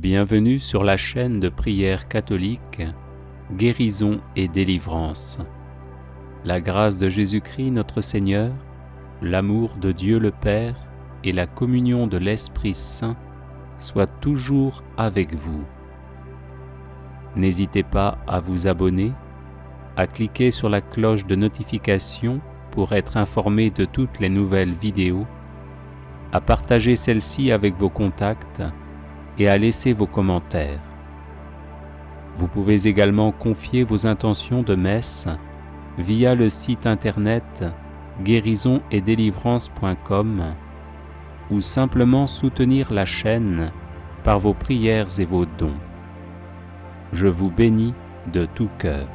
Bienvenue sur la chaîne de prière catholique, Guérison et délivrance. La grâce de Jésus-Christ notre Seigneur, l'amour de Dieu le Père et la communion de l'Esprit Saint soient toujours avec vous. N'hésitez pas à vous abonner, à cliquer sur la cloche de notification pour être informé de toutes les nouvelles vidéos, à partager celle-ci avec vos contacts et à laisser vos commentaires. Vous pouvez également confier vos intentions de messe via le site internet guérisonetdélivrance.com ou simplement soutenir la chaîne par vos prières et vos dons. Je vous bénis de tout cœur.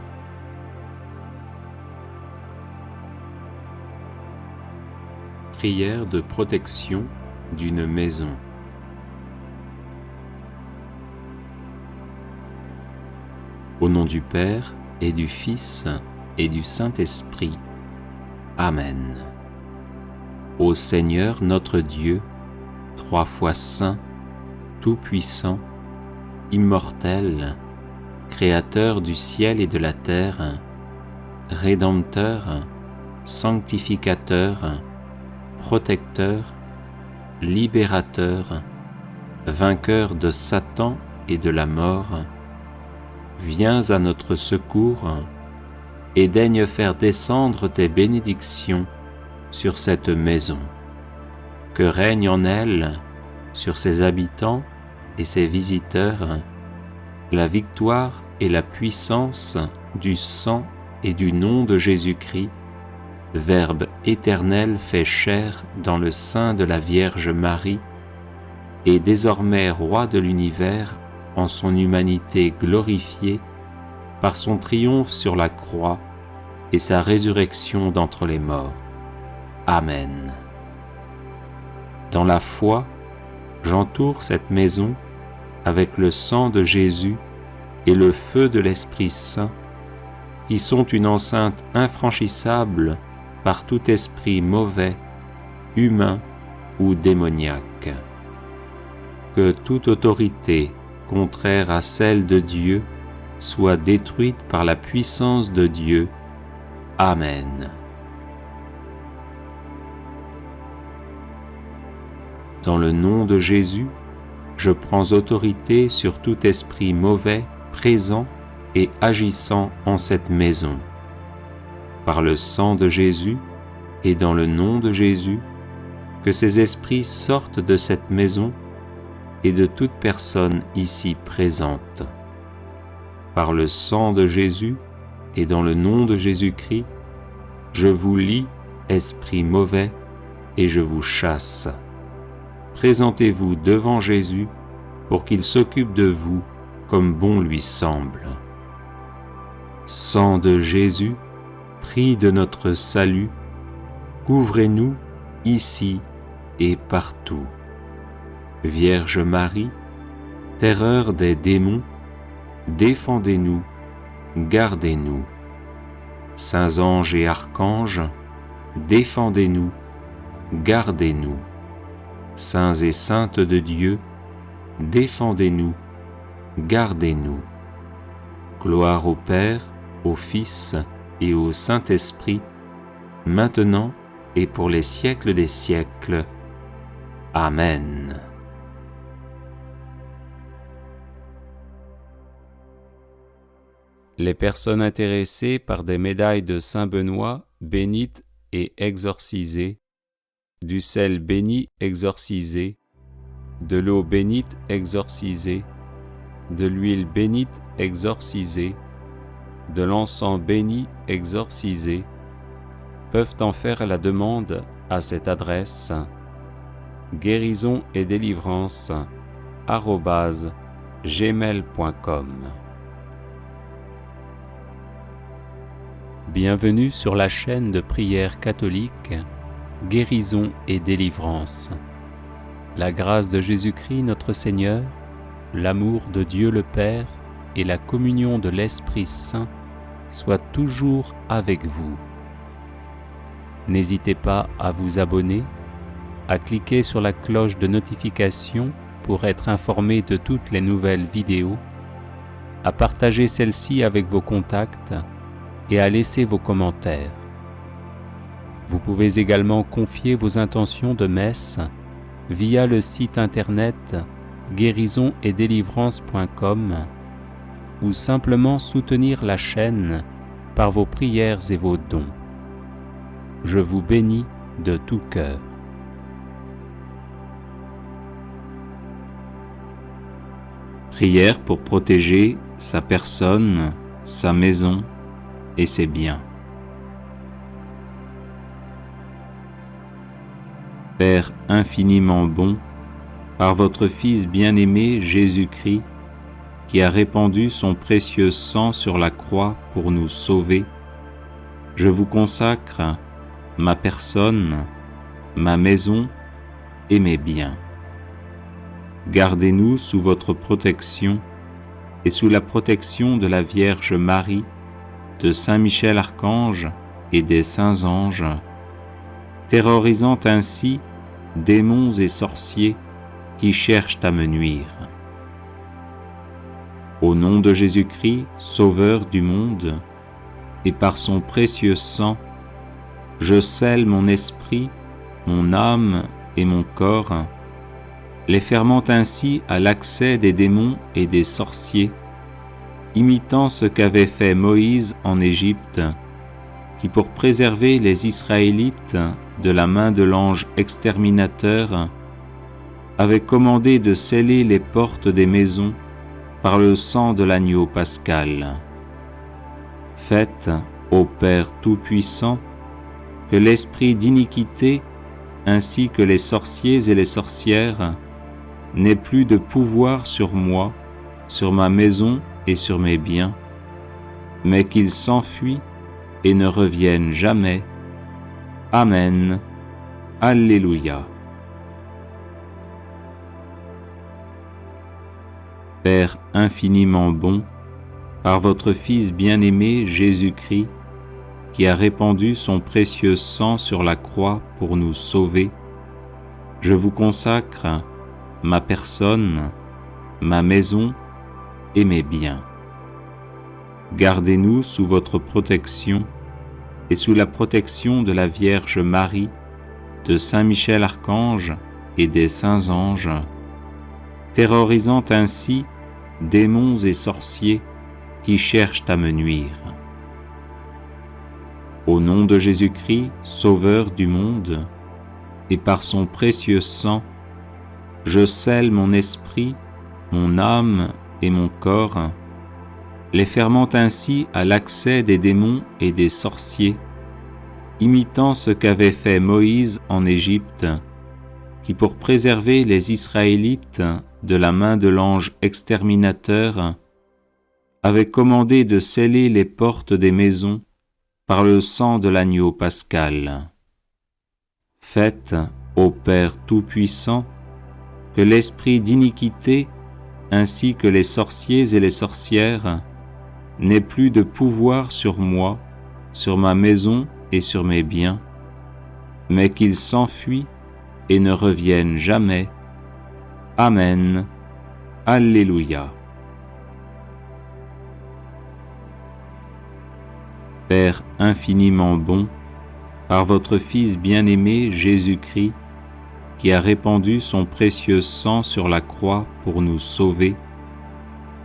Prière de protection d'une maison. Au nom du Père et du Fils et du Saint-Esprit. Amen. Ô Seigneur notre Dieu, trois fois saint, tout-puissant, immortel, Créateur du ciel et de la terre, Rédempteur, sanctificateur, protecteur, libérateur, vainqueur de Satan et de la mort, viens à notre secours et daigne faire descendre tes bénédictions sur cette maison, que règne en elle, sur ses habitants et ses visiteurs, la victoire et la puissance du sang et du nom de Jésus-Christ, Verbe éternel fait chair dans le sein de la Vierge Marie, et désormais Roi de l'univers en son humanité glorifiée par son triomphe sur la croix et sa résurrection d'entre les morts. Amen. Dans la foi, j'entoure cette maison avec le sang de Jésus et le feu de l'Esprit Saint, qui sont une enceinte infranchissable par tout esprit mauvais, humain ou démoniaque. Que toute autorité contraire à celle de Dieu soit détruite par la puissance de Dieu. Amen. Dans le nom de Jésus, je prends autorité sur tout esprit mauvais présent et agissant en cette maison. Par le sang de Jésus et dans le nom de Jésus, que ces esprits sortent de cette maison et de toute personne ici présente. Par le sang de Jésus et dans le nom de Jésus-Christ, je vous lie, esprits mauvais, et je vous chasse. Présentez-vous devant Jésus pour qu'il s'occupe de vous comme bon lui semble. Sang de Jésus, prix de notre salut, couvrez-nous ici et partout. Vierge Marie, terreur des démons, défendez-nous, gardez-nous. Saints anges et archanges, défendez-nous, gardez-nous. Saints et saintes de Dieu, défendez-nous, gardez-nous. Gloire au Père, au Fils et au Saint-Esprit, maintenant et pour les siècles des siècles. Amen. Les personnes intéressées par des médailles de Saint-Benoît bénites et exorcisées, du sel béni exorcisé, de l'eau bénite exorcisée, de l'huile bénite exorcisée, de l'encens béni exorcisé, peuvent en faire la demande à cette adresse guérisonetdélivrance@gmail.com. Bienvenue sur la chaîne de prière catholique Guérison et délivrance. La grâce de Jésus-Christ notre Seigneur, l'amour de Dieu le Père et la communion de l'Esprit Saint soient toujours avec vous. N'hésitez pas à vous abonner, à cliquer sur la cloche de notification pour être informé de toutes les nouvelles vidéos, à partager celle-ci avec vos contacts et à laisser vos commentaires. Vous pouvez également confier vos intentions de messe via le site internet guérisonetdélivrance.com ou simplement soutenir la chaîne par vos prières et vos dons. Je vous bénis de tout cœur. Prière pour protéger sa personne, sa maison et ses biens. Père infiniment bon, par votre Fils bien-aimé Jésus-Christ, qui a répandu son précieux sang sur la croix pour nous sauver, je vous consacre ma personne, ma maison et mes biens. Gardez-nous sous votre protection et sous la protection de la Vierge Marie, de Saint Michel Archange et des saints anges, terrorisant ainsi démons et sorciers qui cherchent à me nuire. Au nom de Jésus-Christ, Sauveur du monde, et par son précieux sang, je scelle mon esprit, mon âme et mon corps, les fermant ainsi à l'accès des démons et des sorciers, imitant ce qu'avait fait Moïse en Égypte, qui pour préserver les Israélites de la main de l'ange exterminateur, avait commandé de sceller les portes des maisons par le sang de l'agneau pascal. Faites, ô Père Tout-Puissant, que l'esprit d'iniquité, ainsi que les sorciers et les sorcières, n'ait plus de pouvoir sur moi, sur ma maison et sur mes biens, mais qu'il s'enfuit et ne revienne jamais. Amen. Alléluia. Père infiniment bon, par votre Fils bien-aimé Jésus-Christ, qui a répandu son précieux sang sur la croix pour nous sauver, je vous consacre ma personne, ma maison et mes biens. Gardez-nous sous votre protection et sous la protection de la Vierge Marie, de Saint Michel Archange et des saints anges, terrorisant ainsi démons et sorciers qui cherchent à me nuire. Au nom de Jésus-Christ, Sauveur du monde, et par son précieux sang, je scelle mon esprit, mon âme et mon corps, les fermant ainsi à l'accès des démons et des sorciers, imitant ce qu'avait fait Moïse en Égypte, qui pour préserver les Israélites de la main de l'ange exterminateur, avait commandé de sceller les portes des maisons par le sang de l'agneau pascal. Faites, ô Père Tout-Puissant, que l'esprit d'iniquité, ainsi que les sorciers et les sorcières, n'ait plus de pouvoir sur moi, sur ma maison et sur mes biens, mais qu'il s'enfuit et ne revienne jamais. Amen. Alléluia. Père infiniment bon, par votre Fils bien-aimé Jésus-Christ, qui a répandu son précieux sang sur la croix pour nous sauver,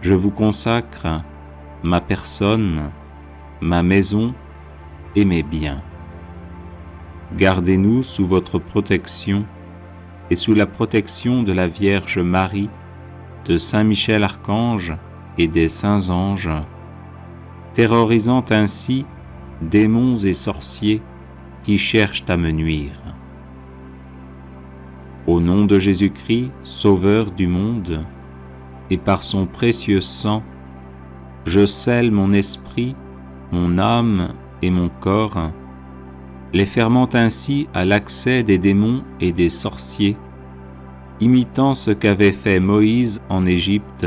je vous consacre ma personne, ma maison et mes biens. Gardez-nous sous votre protection et sous la protection de la Vierge Marie, de Saint Michel Archange et des saints anges, terrorisant ainsi démons et sorciers qui cherchent à me nuire. Au nom de Jésus-Christ, Sauveur du monde, et par son précieux sang, je scelle mon esprit, mon âme et mon corps, les fermant ainsi à l'accès des démons et des sorciers, imitant ce qu'avait fait Moïse en Égypte,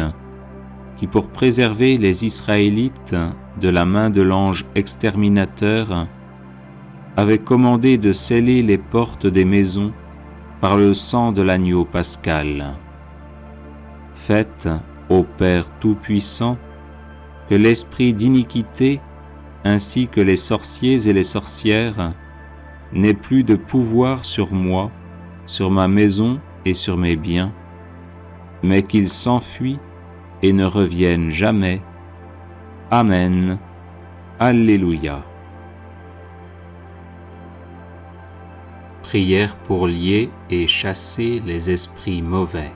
qui pour préserver les Israélites de la main de l'ange exterminateur, avait commandé de sceller les portes des maisons par le sang de l'agneau pascal. Faites, ô Père Tout-Puissant, que l'esprit d'iniquité, ainsi que les sorciers et les sorcières, n'ait plus de pouvoir sur moi, sur ma maison et sur mes biens, mais qu'il s'enfuit et ne revienne jamais. Amen. Alléluia. Prière pour lier et chasser les esprits mauvais.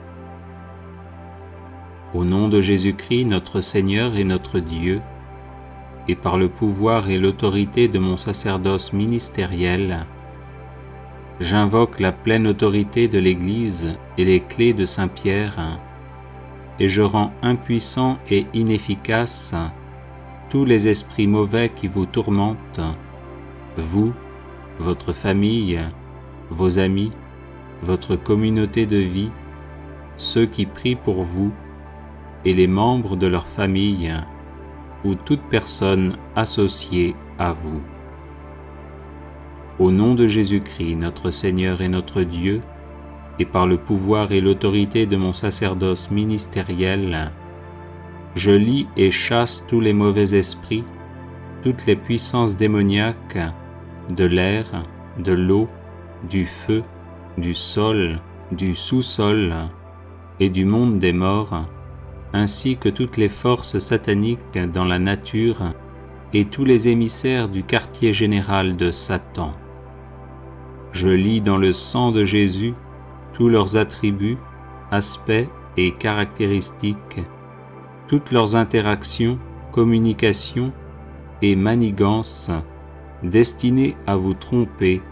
Au nom de Jésus-Christ, notre Seigneur et notre Dieu, et par le pouvoir et l'autorité de mon sacerdoce ministériel, j'invoque la pleine autorité de l'Église et les clés de Saint-Pierre, et je rends impuissants et inefficaces tous les esprits mauvais qui vous tourmentent, vous, votre famille, vos amis, votre communauté de vie, ceux qui prient pour vous, et les membres de leur famille, ou toute personne associée à vous. Au nom de Jésus-Christ, notre Seigneur et notre Dieu, et par le pouvoir et l'autorité de mon sacerdoce ministériel, je lie et chasse tous les mauvais esprits, toutes les puissances démoniaques de l'air, de l'eau, du feu, du sol, du sous-sol et du monde des morts, ainsi que toutes les forces sataniques dans la nature et tous les émissaires du quartier général de Satan. Je lis dans le sang de Jésus tous leurs attributs, aspects et caractéristiques, toutes leurs interactions, communications et manigances destinées à vous tromper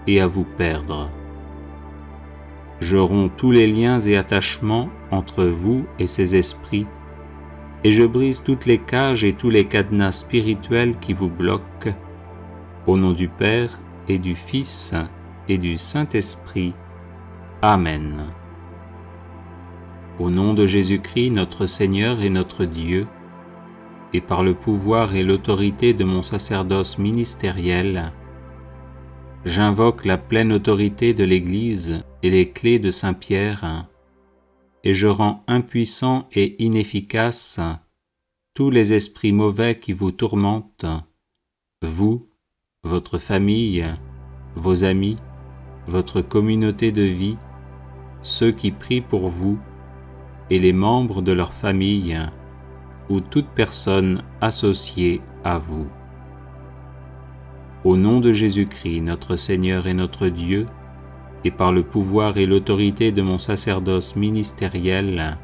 et à vous perdre. Je romps tous les liens et attachements entre vous et ces esprits, et je brise toutes les cages et tous les cadenas spirituels qui vous bloquent, au nom du Père et du Fils et du Saint-Esprit. Amen. Au nom de Jésus-Christ, notre Seigneur et notre Dieu, et par le pouvoir et l'autorité de mon sacerdoce ministériel, j'invoque la pleine autorité de l'Église et les clés de Saint-Pierre, et je rends impuissants et inefficaces tous les esprits mauvais qui vous tourmentent, vous, votre famille, vos amis, votre communauté de vie, ceux qui prient pour vous, et les membres de leur famille, ou toute personne associée à vous. Au nom de Jésus-Christ, notre Seigneur et notre Dieu, et par le pouvoir et l'autorité de mon sacerdoce ministériel,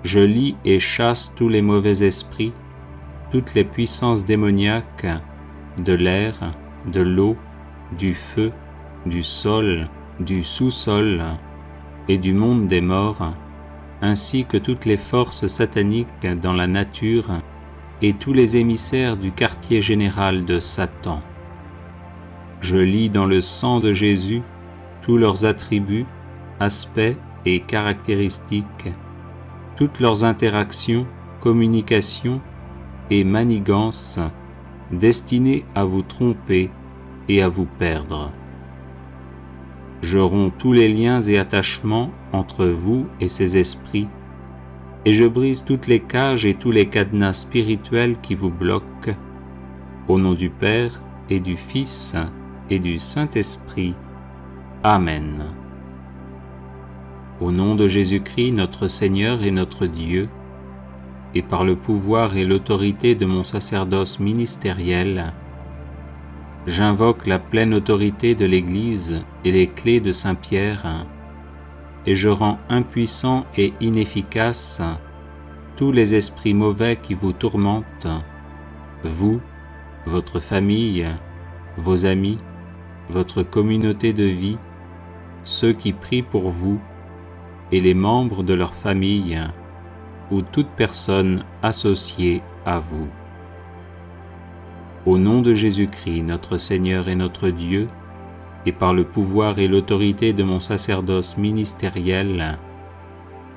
je lie et chasse tous les mauvais esprits, toutes les puissances démoniaques de l'air, de l'eau, du feu, du sol, du sous-sol et du monde des morts, ainsi que toutes les forces sataniques dans la nature et tous les émissaires du quartier général de Satan. Je lis dans le sang de Jésus tous leurs attributs, aspects et caractéristiques, toutes leurs interactions, communications et manigances destinées à vous tromper et à vous perdre. Je romps tous les liens et attachements entre vous et ces esprits, et je brise toutes les cages et tous les cadenas spirituels qui vous bloquent, au nom du Père et du Fils et du Saint-Esprit. Amen. Au nom de Jésus-Christ, notre Seigneur et notre Dieu, et par le pouvoir et l'autorité de mon sacerdoce ministériel, j'invoque la pleine autorité de l'Église et les clés de Saint-Pierre, et je rends impuissants et inefficaces tous les esprits mauvais qui vous tourmentent, vous, votre famille, vos amis, votre communauté de vie, ceux qui prient pour vous, et les membres de leur famille, ou toute personne associée à vous. Au nom de Jésus-Christ, notre Seigneur et notre Dieu, et par le pouvoir et l'autorité de mon sacerdoce ministériel,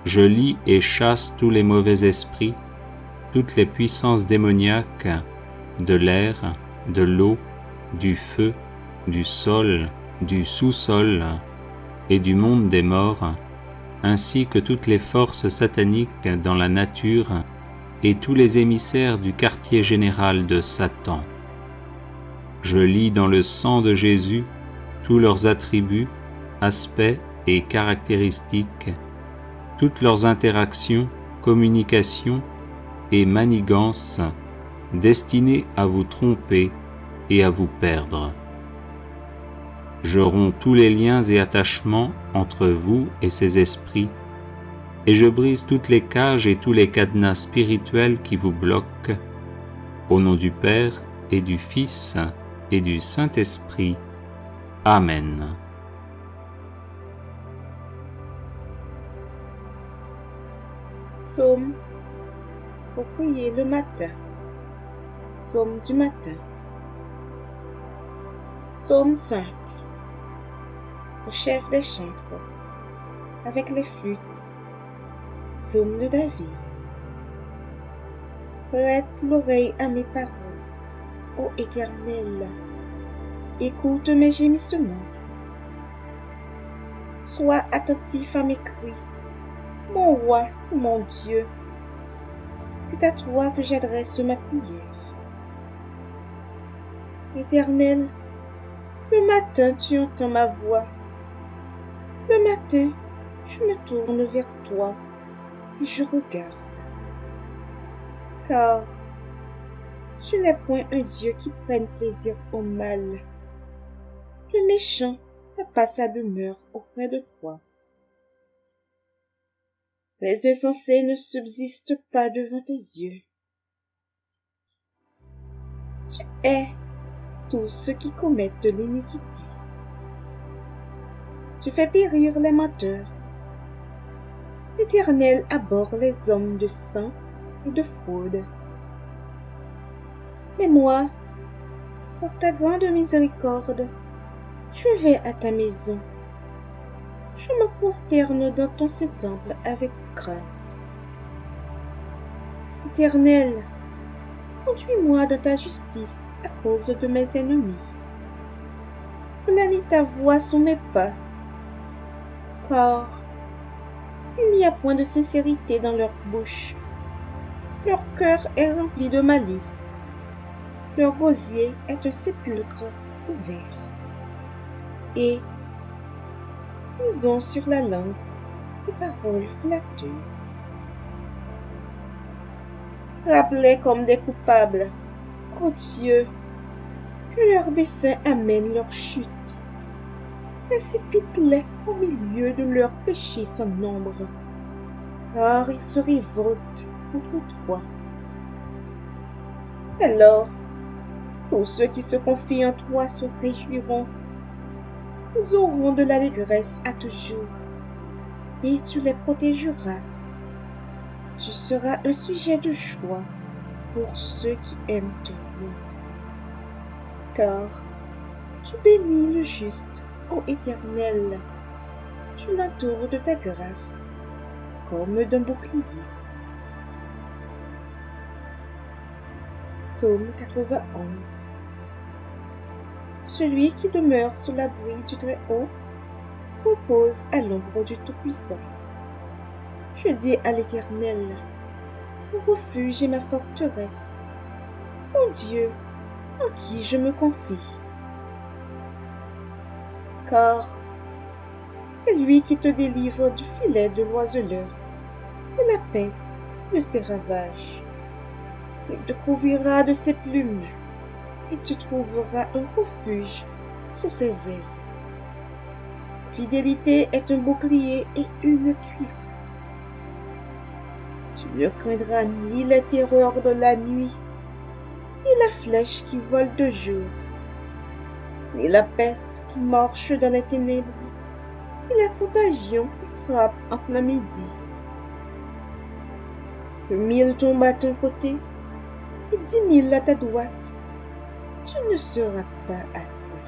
je lie et chasse tous les mauvais esprits, toutes les puissances démoniaques de l'air, de l'eau, du feu, du sol, du sous-sol et du monde des morts, ainsi que toutes les forces sataniques dans la nature et tous les émissaires du quartier général de Satan. Je lis dans le sang de Jésus tous leurs attributs, aspects et caractéristiques, toutes leurs interactions, communications et manigances destinées à vous tromper et à vous perdre. Je romps tous les liens et attachements entre vous et ces esprits, et je brise toutes les cages et tous les cadenas spirituels qui vous bloquent, au nom du Père et du Fils et du Saint-Esprit. Amen. Psaume pour prier le matin. Psaume du matin. Psaume 5. Au chef des chantres, avec les flûtes. Psaume de David. Prête l'oreille à mes paroles, ô Éternel. Écoute mes gémissements. Sois attentif à mes cris, mon roi et mon Dieu. C'est à toi que j'adresse ma prière. Éternel, le matin tu entends ma voix. Le matin, je me tourne vers toi et je regarde. Car tu n'es point un Dieu qui prenne plaisir au mal. Le méchant n'a pas sa demeure auprès de toi. Les insensés ne subsistent pas devant tes yeux. Tu hais tous ceux qui commettent de l'iniquité. Tu fais périr les menteurs. L'Éternel abhorre les hommes de sang et de fraude. Mais moi, par ta grande miséricorde, je vais à ta maison. Je me prosterne dans ton saint temple avec crainte. Éternel, conduis-moi dans ta justice à cause de mes ennemis. Planis ta voix sous mes pas, car il n'y a point de sincérité dans leur bouche. Leur cœur est rempli de malice. Leur gosier est un sépulcre ouvert. Et ils ont sur la langue des paroles flatteuses. Frappe-les comme des coupables, ô Dieu, que leur dessein amène leur chute. Précipite-les au milieu de leurs péchés sans nombre, car ils se révoltent contre toi. Alors, tous ceux qui se confient en toi se réjouiront. Ils auront de l'allégresse à toujours, et tu les protégeras. Tu seras un sujet de joie pour ceux qui aiment ton nom. Car tu bénis le juste, ô Éternel. Tu l'entoures de ta grâce, comme d'un bouclier. Psaume 91. Celui qui demeure sous l'abri du Très-Haut repose à l'ombre du Tout-Puissant. Je dis à l'Éternel, mon refuge et ma forteresse, mon Dieu, en qui je me confie. Car c'est lui qui te délivre du filet de l'oiseleur, de la peste et de ses ravages. Il te couvrira de ses plumes, et tu trouveras un refuge sous ses ailes. Sa fidélité est un bouclier et une cuirasse. Tu ne craindras ni les terreurs de la nuit, ni la flèche qui vole de jour, ni la peste qui marche dans les ténèbres, ni la contagion qui frappe en plein midi. Que 1000 tombent à ton côté et 10 000 à ta droite, tu ne seras pas atteint.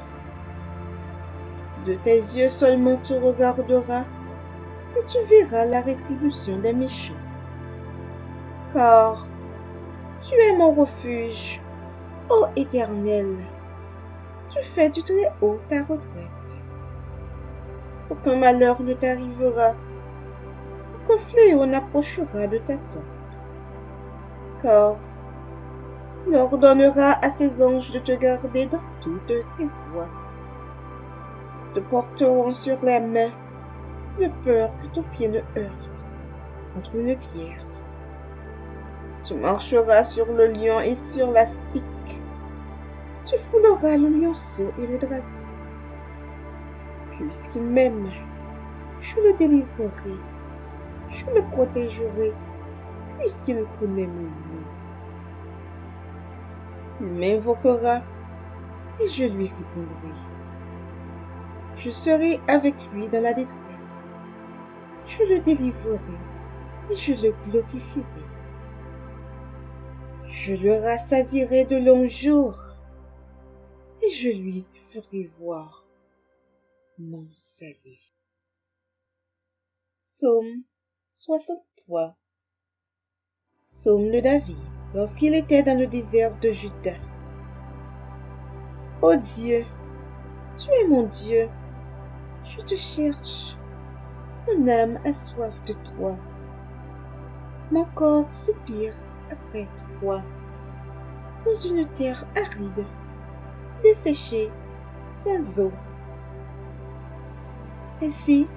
De tes yeux seulement tu regarderas et tu verras la rétribution des méchants. Car tu es mon refuge, ô Éternel. Tu fais du Très-Haut ta retraite. Aucun malheur ne t'arrivera, aucun fléau n'approchera de ta tente, car il ordonnera à ses anges de te garder dans toutes tes voies. Te porteront sur la main, de peur que ton pied ne heurte contre une pierre. Tu marcheras sur le lion et sur l'aspic. Tu fouleras le lionceau et le dragon. Puisqu'il m'aime, je le délivrerai, je le protégerai, puisqu'il connaît mon nom. Il m'invoquera et je lui répondrai. Je serai avec lui dans la détresse. Je le délivrerai et je le glorifierai. Je le rassasierai de longs jours et je lui ferai voir mon salut. Psaume 63. Psaume de David, lorsqu'il était dans le désert de Juda. Ô Dieu, tu es mon Dieu, je te cherche. Mon âme a soif de toi. Mon corps soupire après toi. Dans une terre aride, desséchée, sans eau. Ainsi,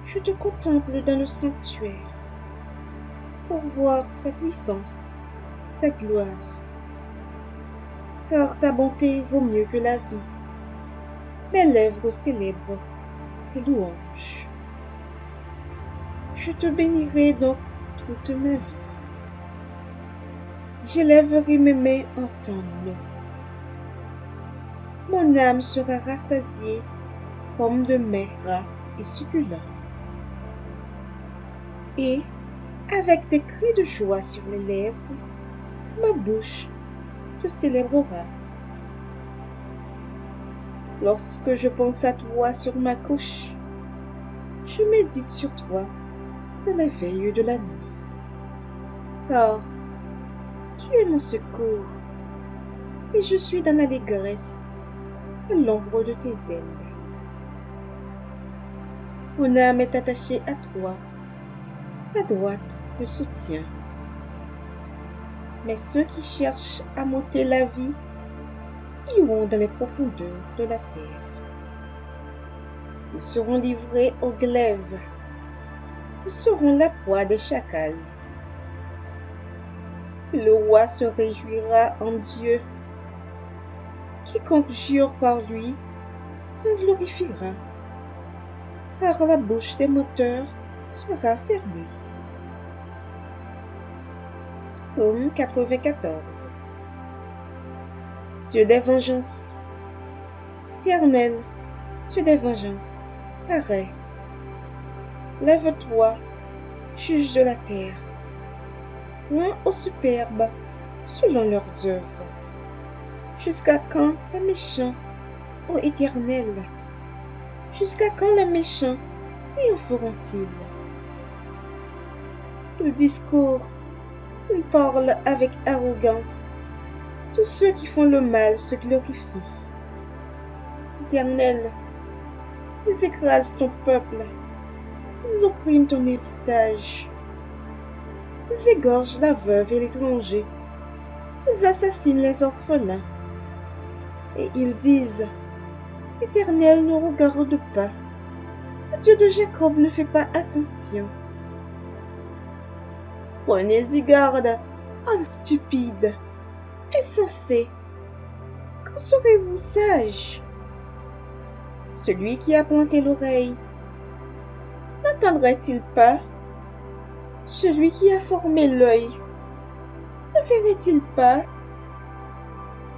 je te contemple dans le sanctuaire pour voir ta puissance et ta gloire. Car ta bonté vaut mieux que la vie. Mes lèvres célèbrent tes louanges. Je te bénirai donc toute ma vie. J'élèverai mes mains en ton nom. Mon âme sera rassasiée comme de mets gras et succulents. Et, avec des cris de joie sur les lèvres, ma bouche te célébrera. Lorsque je pense à toi sur ma couche, je médite sur toi dans la veille de la nuit. Car tu es mon secours, et je suis dans l'allégresse à l'ombre de tes ailes. Mon âme est attachée à toi, ta droite me soutient. Mais ceux qui cherchent à m'ôter la vie iront dans les profondeurs de la terre. Ils seront livrés aux glaives, ils seront la proie des chacals. Le roi se réjouira en Dieu. Quiconque jure par lui s'en glorifiera, car la bouche des menteurs sera fermée. Psaume 94. Dieu des vengeances, Éternel, Dieu des vengeances, arrête. Lève-toi, juge de la terre. Rends aux superbes selon leurs œuvres. Jusqu'à quand les méchants, ô Éternel? Jusqu'à quand les méchants triompheront-ils? Ils discourent, ils parlent avec arrogance. Tous ceux qui font le mal se glorifient. Éternel, ils écrasent ton peuple, ils oppriment ton héritage. Ils égorgent la veuve et l'étranger, ils assassinent les orphelins. Et ils disent, Éternel ne regarde pas, le Dieu de Jacob ne fait pas attention. Prenez-y garde, homme stupide, insensé, quand serez-vous sage? Celui qui a planté l'oreille, n'entendrait-il pas? Celui qui a formé l'œil, ne verrait-il pas?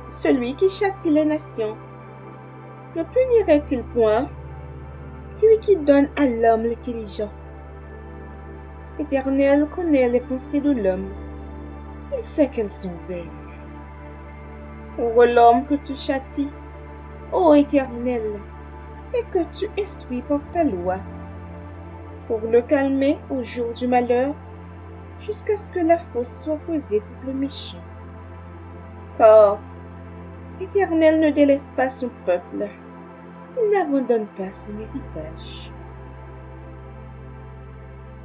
Celui qui châtie les nations, ne punirait-il point? Lui qui donne à l'homme l'intelligence. L'Éternel connaît les pensées de l'homme, il sait qu'elles sont vaines. Pour l'homme que tu châties, ô Éternel, et que tu instruis par ta loi, pour le calmer au jour du malheur, jusqu'à ce que la fosse soit creusée pour le méchant. Car l'Éternel ne délaisse pas son peuple, il n'abandonne pas son héritage.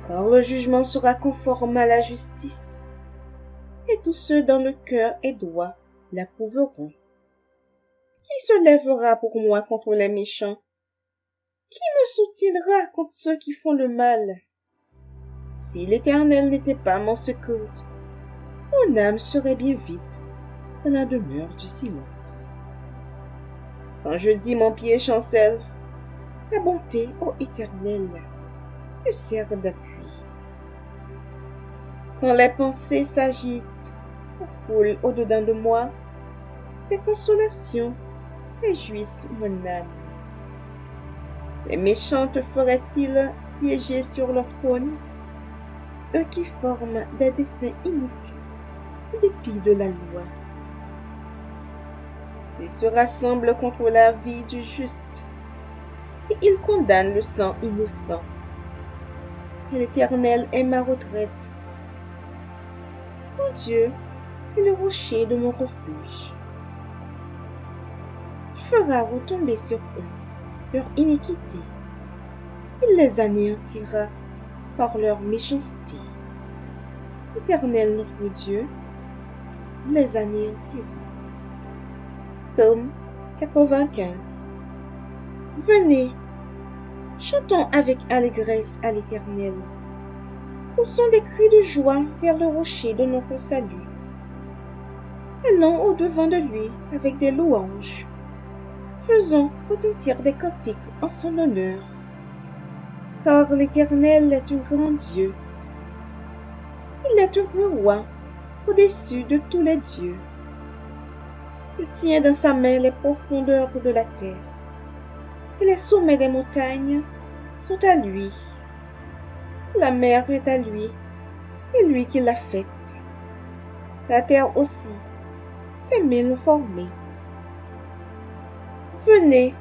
car le jugement sera conforme à la justice, et tous ceux dont le cœur est droit l'approuveront. Qui se lèvera pour moi contre les méchants? Qui me soutiendra contre ceux qui font le mal? Si l'Éternel n'était pas mon secours, mon âme serait bien vite dans la demeure du silence. Quand je dis mon pied chancelle, ta bonté, ô Éternel, me sert d'appui. Quand les pensées s'agitent, foulent au-dedans de moi, tes consolations réjouissent mon âme. Les méchants te feraient-ils siéger sur leur trône, eux qui forment des desseins iniques en dépit de la loi? Ils se rassemblent contre la vie du juste, et ils condamnent le sang innocent. Et l'Éternel est ma retraite. Mon Dieu est le rocher de mon refuge. Il fera retomber sur eux leur iniquité. Il les anéantira par leur méchanceté. L'Éternel notre Dieu les anéantira. Psaume 95. Venez, chantons avec allégresse à l'Éternel. Poussons des cris de joie vers le rocher de notre salut. Allons au-devant de lui avec des louanges. Faisons retentir des cantiques en son honneur. Car l'Éternel est un grand Dieu. Il est un grand roi au-dessus de tous les dieux. Il tient dans sa main les profondeurs de la terre, et les sommets des montagnes sont à lui. La mer est à lui, c'est lui qui l'a faite. La terre aussi, ses mains l'ont formée. Venez,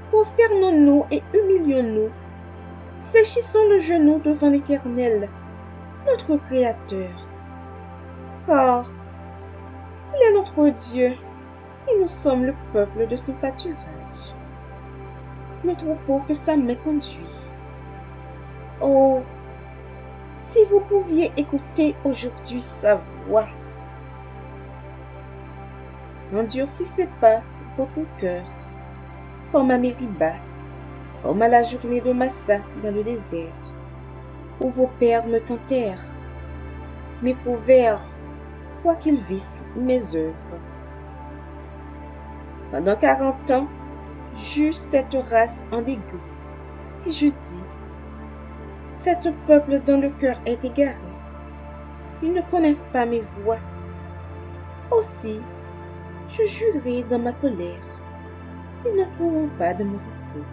prosternons-nous et humilions-nous, fléchissons le genou devant l'Éternel, notre Créateur. Car il est notre Dieu, et nous sommes le peuple de son pâturage, le troupeau que sa main conduit. Oh, si vous pouviez écouter aujourd'hui sa voix! N'endurcissez pas votre cœur, comme à Mériba, comme à la journée de Massa dans le désert, où vos pères me tentèrent, m'éprouvèrent, quoiqu'ils vissent mes œuvres. Pendant 40 ans, j'eus cette race en dégoût, et je dis, c'est un peuple dont le cœur est égaré. Ils ne connaissent pas mes voies. Aussi, je jurai dans ma colère. Ils ne trouveront pas de mon repos.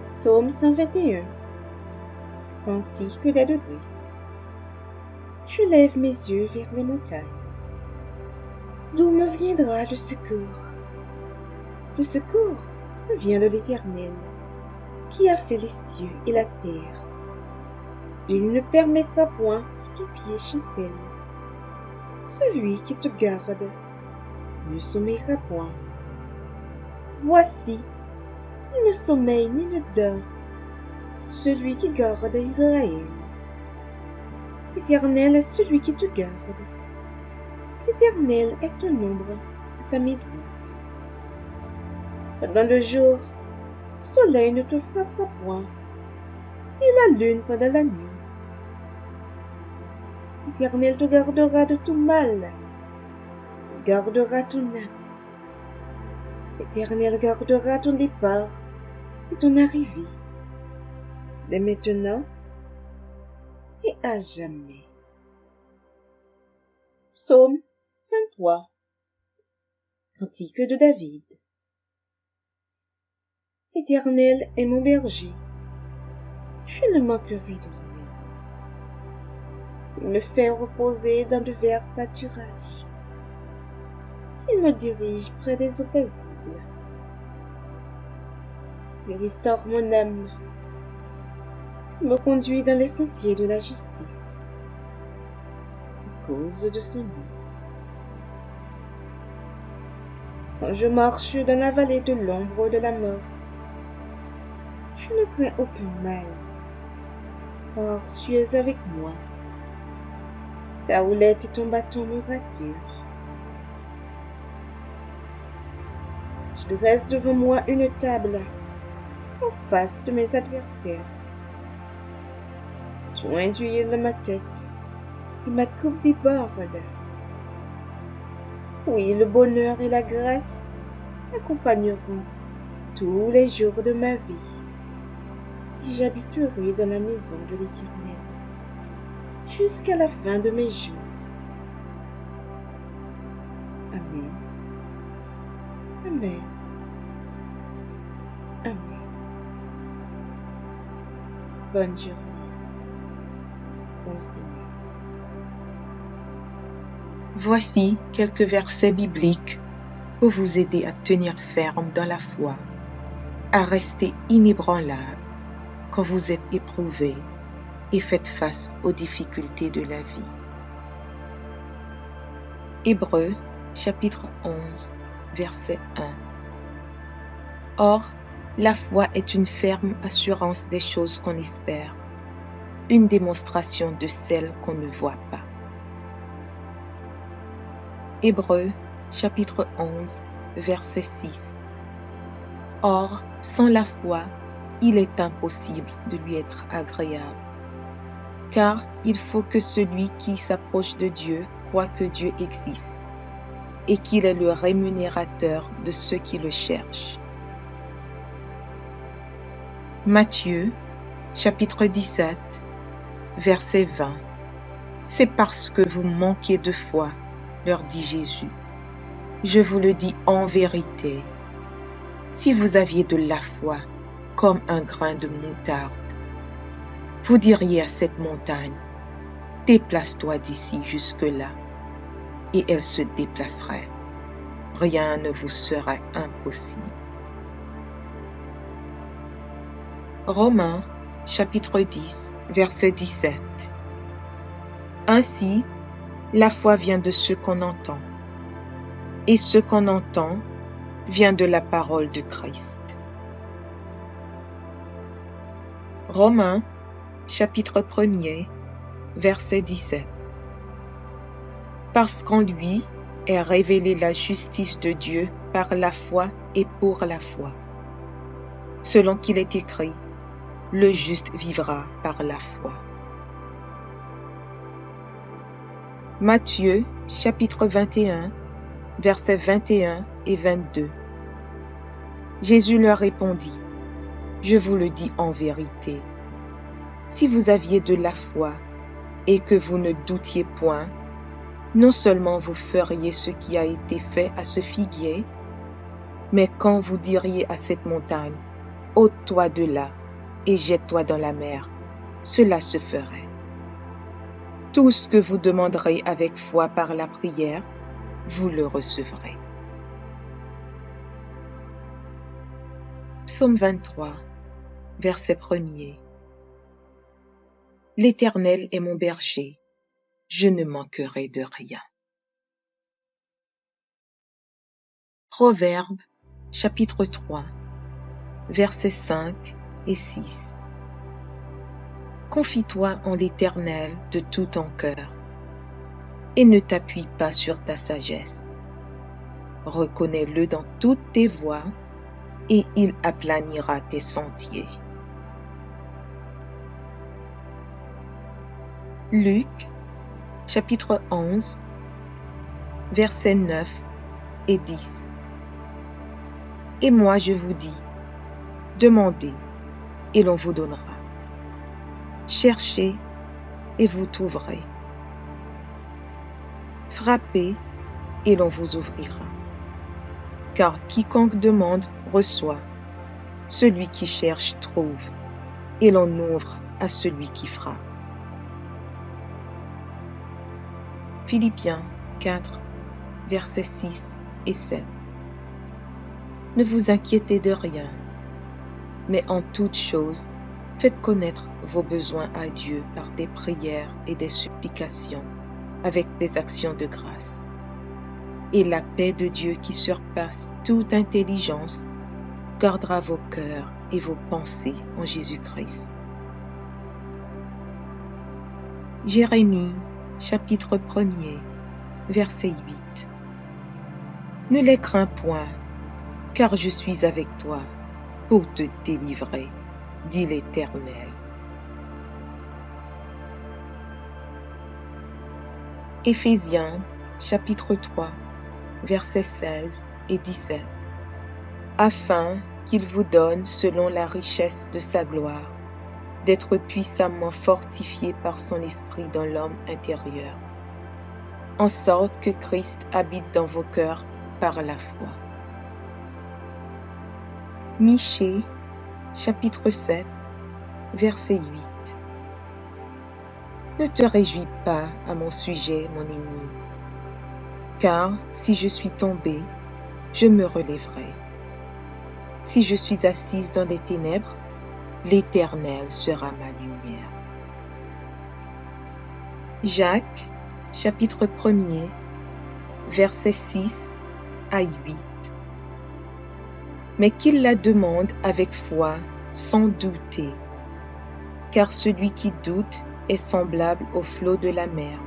Psaume 121. Cantique des degrés. Je lève mes yeux vers les montagnes. D'où me viendra le secours? Le secours me vient de l'Éternel, qui a fait les cieux et la terre. Il ne permettra point que ton pied chancelle. Celui qui te garde ne sommeillera point. Voici, il ne sommeille ni ne dort, celui qui garde Israël. L'Éternel est celui qui te garde. L'Éternel est ton ombre à ta main droite. Pendant le jour, le soleil ne te frappera point, ni la lune pendant la nuit. L'Éternel te gardera de tout mal. Il gardera ton âme. L'Éternel gardera ton départ et ton arrivée, dès maintenant et à jamais. Psaume 23. Cantique de David. L'Éternel est mon berger, je ne manquerai de rien. Il me fait reposer dans de verts pâturages. Il me dirige près des eaux paisibles. Il restaure mon âme. Il me conduit dans les sentiers de la justice, à cause de son nom. Quand je marche dans la vallée de l'ombre de la mort, je ne crains aucun mal, car tu es avec moi. Ta houlette et ton bâton me rassurent. Tu dresses devant moi une table en face de mes adversaires. Tu induis ma tête et ma coupe déborde. Oui, le bonheur et la grâce m'accompagneront tous les jours de ma vie, et j'habiterai dans la maison de l'Éternel jusqu'à la fin de mes jours. Amen. Amen. Amen. Bonne journée. Dans le Seigneur. Voici quelques versets bibliques pour vous aider à tenir ferme dans la foi, à rester inébranlable quand vous êtes éprouvé et faites face aux difficultés de la vie. Hébreux, chapitre 11, verset 1. Or, la foi est une ferme assurance des choses qu'on espère, une démonstration de celles qu'on ne voit pas. Hébreux, chapitre 11, verset 6. Or, sans la foi, il est impossible de lui être agréable, car il faut que celui qui s'approche de Dieu croit que Dieu existe et qu'il est le rémunérateur de ceux qui le cherchent. Matthieu, chapitre 17, verset 20. C'est parce que vous manquez de foi, leur dit Jésus. Je vous le dis en vérité, si vous aviez de la foi comme un grain de moutarde, vous diriez à cette montagne, déplace-toi d'ici jusque-là, et elle se déplacerait. Rien ne vous serait impossible. Romains, chapitre 10, verset 17. Ainsi, la foi vient de ce qu'on entend, et ce qu'on entend vient de la parole de Christ. Romains, chapitre 1er, verset 17. Parce qu'en lui est révélée la justice de Dieu par la foi et pour la foi. Selon qu'il est écrit, le juste vivra par la foi. Matthieu, chapitre 21, versets 21 et 22. Jésus leur répondit, je vous le dis en vérité, si vous aviez de la foi et que vous ne doutiez point, non seulement vous feriez ce qui a été fait à ce figuier, mais quand vous diriez à cette montagne, ôte-toi de là et jette-toi dans la mer, cela se ferait. Tout ce que vous demanderez avec foi par la prière, vous le recevrez. Psaume 23, verset 1er. L'Éternel est mon berger, je ne manquerai de rien. Proverbes, chapitre 3, versets 5 et 6. Confie-toi en l'Éternel de tout ton cœur, et ne t'appuie pas sur ta sagesse. Reconnais-le dans toutes tes voies, et il aplanira tes sentiers. Luc, chapitre 11, versets 9 et 10. Et moi je vous dis, demandez, et l'on vous donnera. Cherchez, et vous trouverez. Frappez, et l'on vous ouvrira. Car quiconque demande, reçoit. Celui qui cherche, trouve. Et l'on ouvre à celui qui frappe. Philippiens 4, versets 6 et 7. Ne vous inquiétez de rien, mais en toute chose, faites connaître vos besoins à Dieu par des prières et des supplications, avec des actions de grâce. Et la paix de Dieu qui surpasse toute intelligence gardera vos cœurs et vos pensées en Jésus-Christ. Jérémie, chapitre 1er, verset 8. Ne les crains point, car je suis avec toi pour te délivrer, dit l'Éternel. Éphésiens, chapitre 3, versets 16 et 17. Afin qu'il vous donne, selon la richesse de sa gloire, d'être puissamment fortifié par son esprit dans l'homme intérieur, en sorte que Christ habite dans vos cœurs par la foi. Michée, chapitre 7, verset 8. Ne te réjouis pas à mon sujet, mon ennemi, car si je suis tombé, je me relèverai. Si je suis assise dans les ténèbres, l'Éternel sera ma lumière. Jacques, chapitre 1er, versets 6 à 8. Mais qu'il la demande avec foi, sans douter, car celui qui doute est semblable au flot de la mer,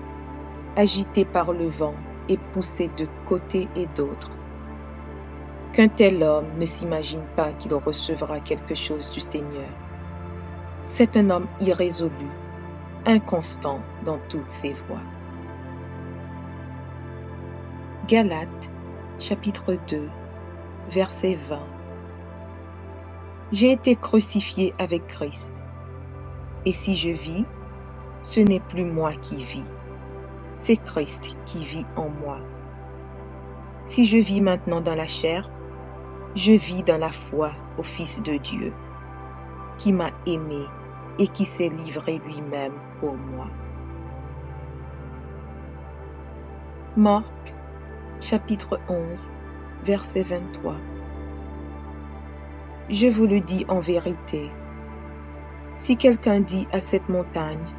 agité par le vent et poussé de côté et d'autre. Qu'un tel homme ne s'imagine pas qu'il recevra quelque chose du Seigneur. C'est un homme irrésolu, inconstant dans toutes ses voies. Galates, chapitre 2, verset 20. J'ai été crucifié avec Christ, et si je vis, ce n'est plus moi qui vis, c'est Christ qui vit en moi. Si je vis maintenant dans la chair, je vis dans la foi au Fils de Dieu, qui m'a aimé et qui s'est livré lui-même pour moi. Marc, chapitre 11, verset 23. Je vous le dis en vérité, si quelqu'un dit à cette montagne,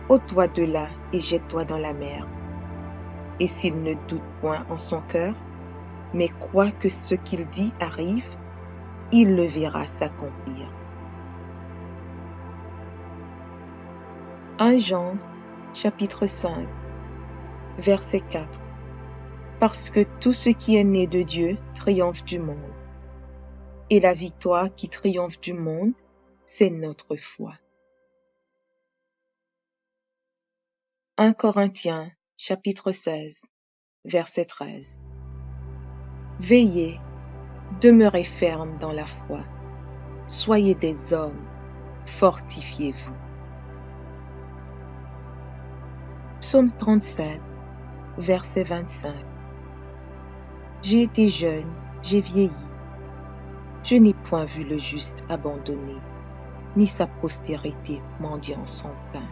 ôte-toi de là et jette-toi dans la mer, et s'il ne doute point en son cœur, mais croit que ce qu'il dit arrive, il le verra s'accomplir. 1 Jean, chapitre 5, verset 4. Parce que tout ce qui est né de Dieu triomphe du monde. Et la victoire qui triomphe du monde, c'est notre foi. 1 Corinthiens, chapitre 16, verset 13. Veillez, demeurez fermes dans la foi. Soyez des hommes, fortifiez-vous. Psaume 37, verset 25. J'ai été jeune, j'ai vieilli. Je n'ai point vu le juste abandonné, ni sa postérité mendiant son pain.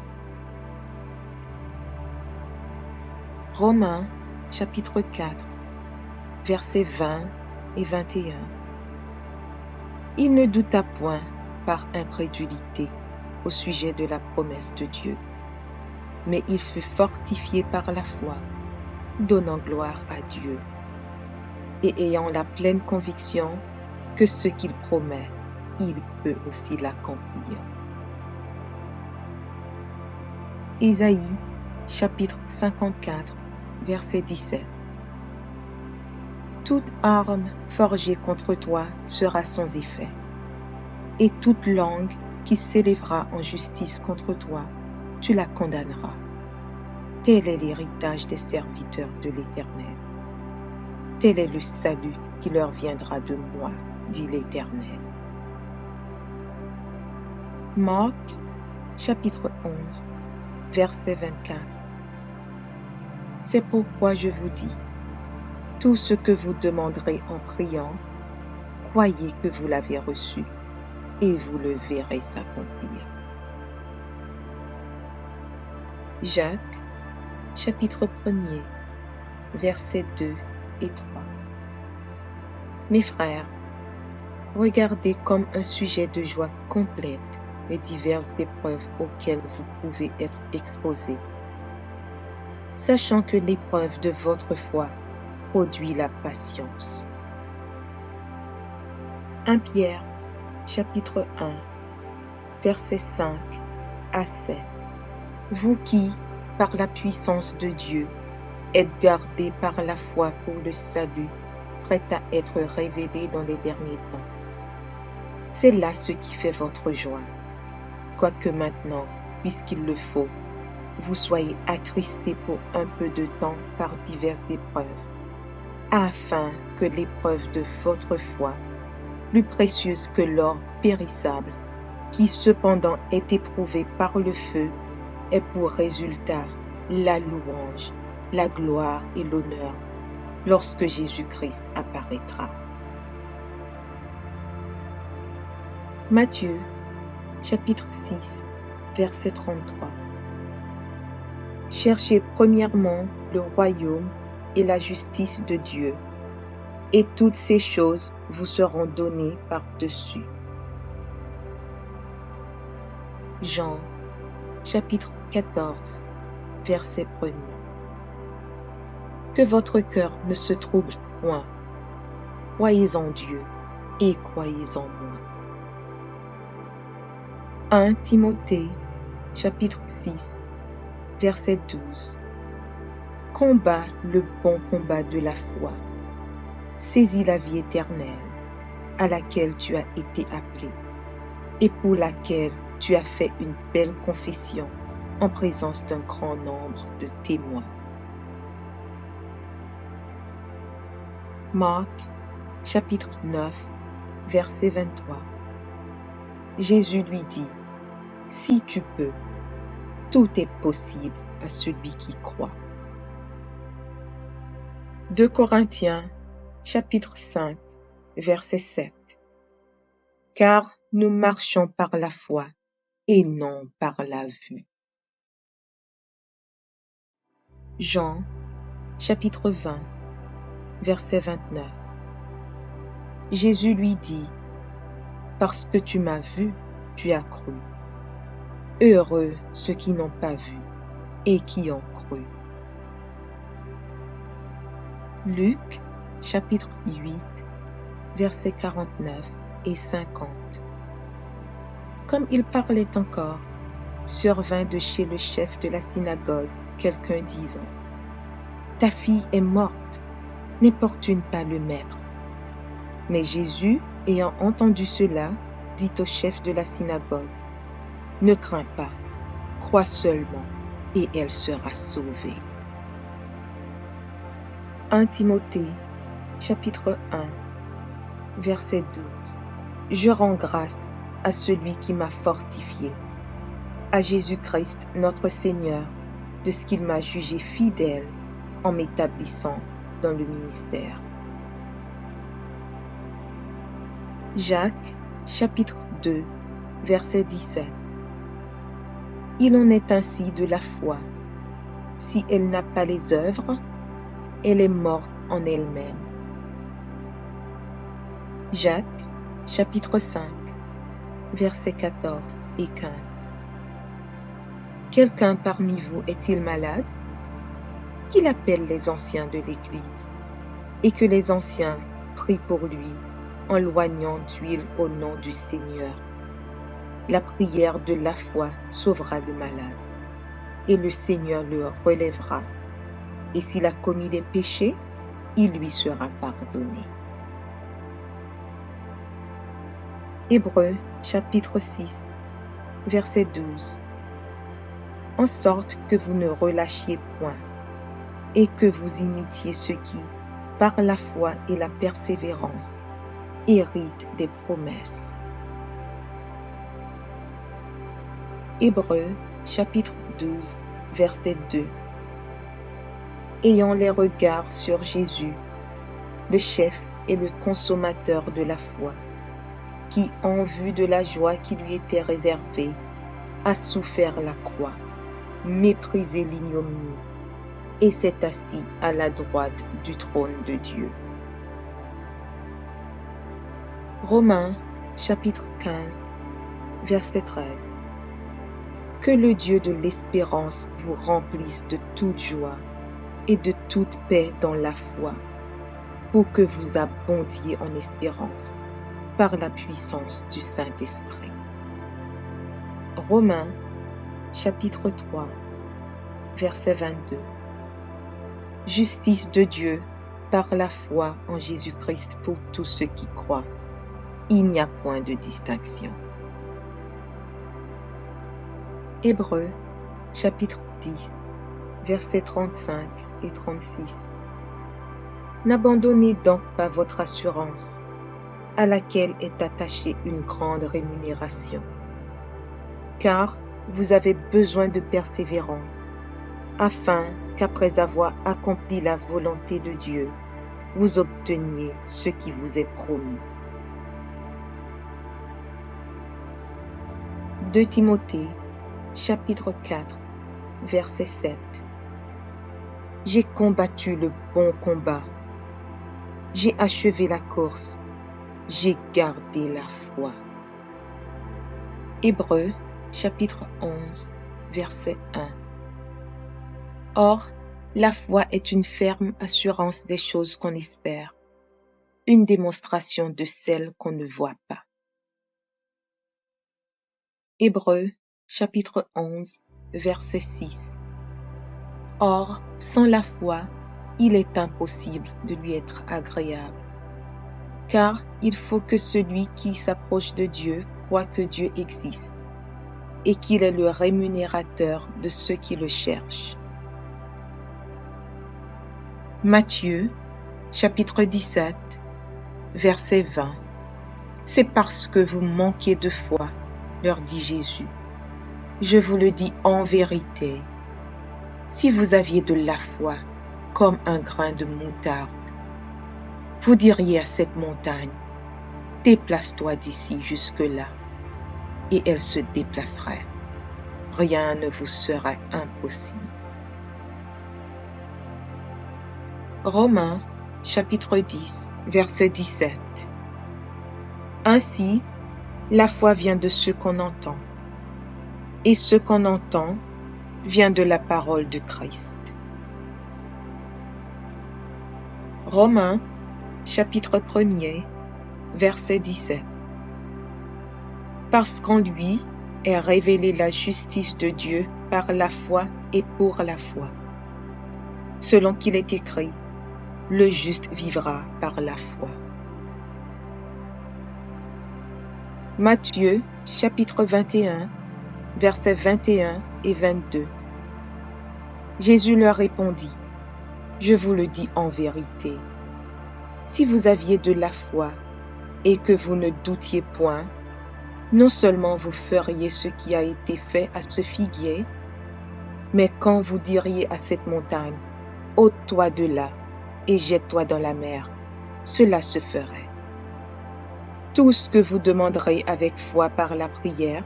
Romains, chapitre 4, versets 20 et 21. Il ne douta point par incrédulité au sujet de la promesse de Dieu, mais il fut fortifié par la foi, donnant gloire à Dieu, et ayant la pleine conviction que ce qu'il promet, il peut aussi l'accomplir. Isaïe, chapitre 54, verset 17. Toute arme forgée contre toi sera sans effet, et toute langue qui s'élèvera en justice contre toi, tu la condamneras. Tel est l'héritage des serviteurs de l'Éternel. Tel est le salut qui leur viendra de moi, dit l'Éternel. Marc, chapitre 11, verset 24. C'est pourquoi je vous dis, tout ce que vous demanderez en priant, croyez que vous l'avez reçu, et vous le verrez s'accomplir. Jacques, chapitre 1er, versets 2 et 3. Mes frères, regardez comme un sujet de joie complète les diverses épreuves auxquelles vous pouvez être exposés, sachant que l'épreuve de votre foi produit la patience. 1 Pierre, chapitre 1, versets 5 à 7. Vous qui, par la puissance de Dieu, êtes gardés par la foi pour le salut, prêt à être révélé dans les derniers temps. C'est là ce qui fait votre joie, quoique maintenant, puisqu'il le faut, vous soyez attristés pour un peu de temps par diverses épreuves, afin que l'épreuve de votre foi, plus précieuse que l'or périssable, qui cependant est éprouvé par le feu, ait pour résultat la louange, la gloire et l'honneur lorsque Jésus-Christ apparaîtra. Matthieu, chapitre 6, verset 33. Cherchez premièrement le royaume et la justice de Dieu, et toutes ces choses vous seront données par-dessus. Jean, chapitre 14, verset 1er. Que votre cœur ne se trouble point. Croyez en Dieu et croyez en moi. 1 Timothée, chapitre 6, verset 12. Combat le bon combat de la foi. Saisis la vie éternelle, à laquelle tu as été appelé, et pour laquelle tu as fait une belle confession en présence d'un grand nombre de témoins. Marc, chapitre 9, verset 23. Jésus lui dit, « Si tu peux, tout est possible à celui qui croit. » 2 Corinthiens, chapitre 5, verset 7. Car nous marchons par la foi et non par la vue. Jean, chapitre 20, verset 29. Jésus lui dit, « Parce que tu m'as vu, tu as cru. Heureux ceux qui n'ont pas vu et qui ont cru. » Luc, chapitre 8, versets 49 et 50. Comme il parlait encore, survint de chez le chef de la synagogue quelqu'un disant, « Ta fille est morte, n'importune pas le maître. » Mais Jésus, ayant entendu cela, dit au chef de la synagogue, « Ne crains pas, crois seulement, et elle sera sauvée. » 1 Timothée, chapitre 1, verset 12. Je rends grâce à celui qui m'a fortifié, à Jésus-Christ notre Seigneur, de ce qu'il m'a jugé fidèle en m'établissant dans le ministère. Jacques, chapitre 2, verset 17. Il en est ainsi de la foi. Si elle n'a pas les œuvres, elle est morte en elle-même. Jacques, chapitre 5, versets 14 et 15. Quelqu'un parmi vous est-il malade? Qu'il appelle les anciens de l'Église, et que les anciens prient pour lui en loignant d'huile au nom du Seigneur. La prière de la foi sauvera le malade, et le Seigneur le relèvera. Et s'il a commis des péchés, il lui sera pardonné. Hébreux, chapitre 6, verset 12. En sorte que vous ne relâchiez point, et que vous imitiez ceux qui, par la foi et la persévérance, héritent des promesses. Hébreux, chapitre 12, verset 2. Ayant les regards sur Jésus, le chef et le consommateur de la foi, qui, en vue de la joie qui lui était réservée, a souffert la croix, méprisé l'ignominie, et s'est assis à la droite du trône de Dieu. Romains, chapitre 15, verset 13. Que le Dieu de l'espérance vous remplisse de toute joie et de toute paix dans la foi, pour que vous abondiez en espérance, par la puissance du Saint-Esprit. Romains, chapitre 3, verset 22. Justice de Dieu par la foi en Jésus-Christ pour tous ceux qui croient. Il n'y a point de distinction. Hébreux, chapitre 10, versets 35 et 36. N'abandonnez donc pas votre assurance, à laquelle est attachée une grande rémunération, car vous avez besoin de persévérance, afin qu'après avoir accompli la volonté de Dieu, vous obteniez ce qui vous est promis. 2 Timothée, chapitre 4, verset 7. J'ai combattu le bon combat, j'ai achevé la course, j'ai gardé la foi. Hébreux, chapitre 11, verset 1. Or, la foi est une ferme assurance des choses qu'on espère, une démonstration de celles qu'on ne voit pas. Hébreux, chapitre 11, verset 6. Or, sans la foi, il est impossible de lui être agréable, car il faut que celui qui s'approche de Dieu croit que Dieu existe et qu'il est le rémunérateur de ceux qui le cherchent. Matthieu, chapitre 17, verset 20. C'est parce que vous manquez de foi, leur dit Jésus. Je vous le dis en vérité, si vous aviez de la foi comme un grain de moutarde, vous diriez à cette montagne, déplace-toi d'ici jusque-là, et elle se déplacerait. Rien ne vous serait impossible. Romains, chapitre 10, verset 17. Ainsi, la foi vient de ce qu'on entend, et ce qu'on entend vient de la parole de Christ. Romains, chapitre 1er, verset 17. Parce qu'en lui est révélée la justice de Dieu par la foi et pour la foi. Selon qu'il est écrit, le juste vivra par la foi. Matthieu, chapitre 21, versets 21 et 22. Jésus leur répondit, je vous le dis en vérité, si vous aviez de la foi et que vous ne doutiez point, non seulement vous feriez ce qui a été fait à ce figuier, mais quand vous diriez à cette montagne, ôte-toi de là et jette-toi dans la mer, cela se ferait. Tout ce que vous demanderez avec foi par la prière,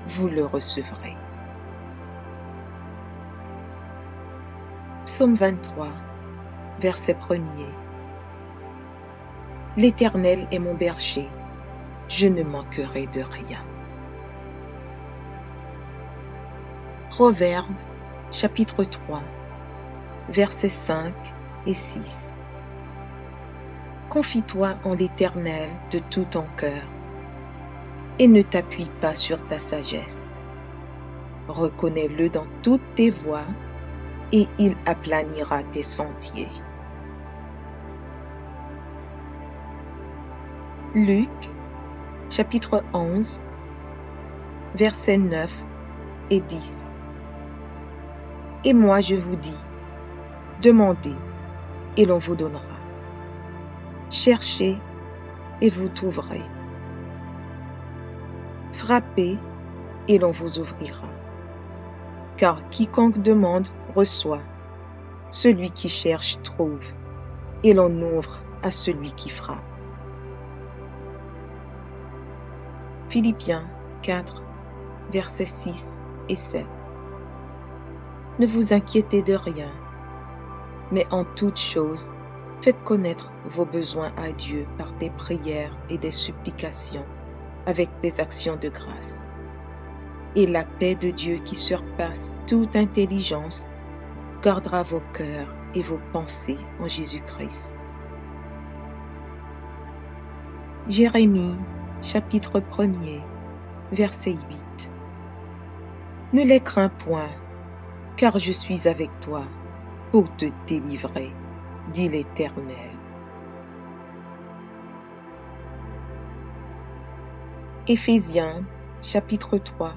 vous le recevrez. Psaume 23, verset 1er. L'Éternel est mon berger, je ne manquerai de rien. Proverbes, chapitre 3, versets 5 et 6. Confie-toi en l'Éternel de tout ton cœur et ne t'appuie pas sur ta sagesse. Reconnais-le dans toutes tes voies et il aplanira tes sentiers. Luc, chapitre 11, versets 9 et 10. Et moi je vous dis, demandez et l'on vous donnera. Cherchez et vous trouverez. Frappez et l'on vous ouvrira. Car quiconque demande reçoit, celui qui cherche trouve, et l'on ouvre à celui qui frappe. Philippiens 4, versets 6 et 7. Ne vous inquiétez de rien, mais en toute chose, faites connaître vos besoins à Dieu par des prières et des supplications, avec des actions de grâce. Et la paix de Dieu qui surpasse toute intelligence gardera vos cœurs et vos pensées en Jésus-Christ. Jérémie, chapitre 1er, verset 8. Ne les crains point, car je suis avec toi pour te délivrer, dit l'Éternel. Éphésiens, chapitre 3,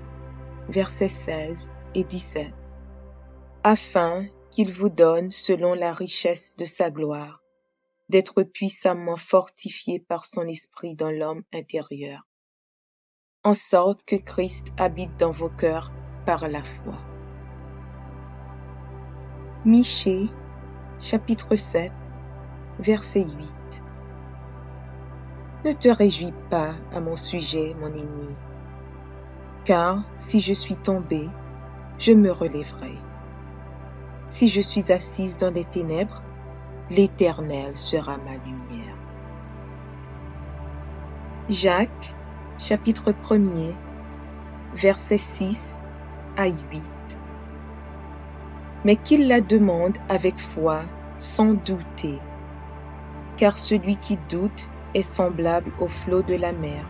versets 16 et 17. Afin qu'il vous donne, selon la richesse de sa gloire, d'être puissamment fortifié par son esprit dans l'homme intérieur, en sorte que Christ habite dans vos cœurs par la foi. Michée, chapitre 7, verset 8. Ne te réjouis pas à mon sujet, mon ennemi, car si je suis tombé, je me relèverai. Si je suis assise dans les ténèbres, l'Éternel sera ma lumière. Jacques, chapitre 1er, versets 6 à 8. Mais qu'il la demande avec foi, sans douter, car celui qui doute est semblable au flot de la mer,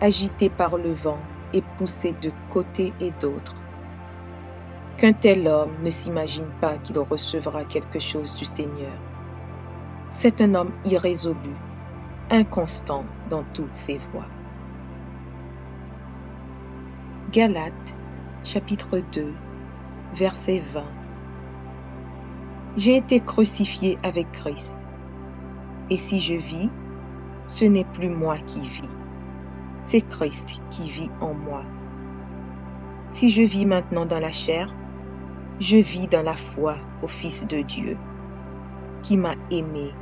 agité par le vent et poussé de côté et d'autre. Qu'un tel homme ne s'imagine pas qu'il recevra quelque chose du Seigneur. C'est un homme irrésolu, inconstant dans toutes ses voies. Galates, chapitre 2, verset 20. J'ai été crucifié avec Christ, et si je vis, ce n'est plus moi qui vis, c'est Christ qui vit en moi. Si je vis maintenant dans la chair, je vis dans la foi au Fils de Dieu, qui m'a aimé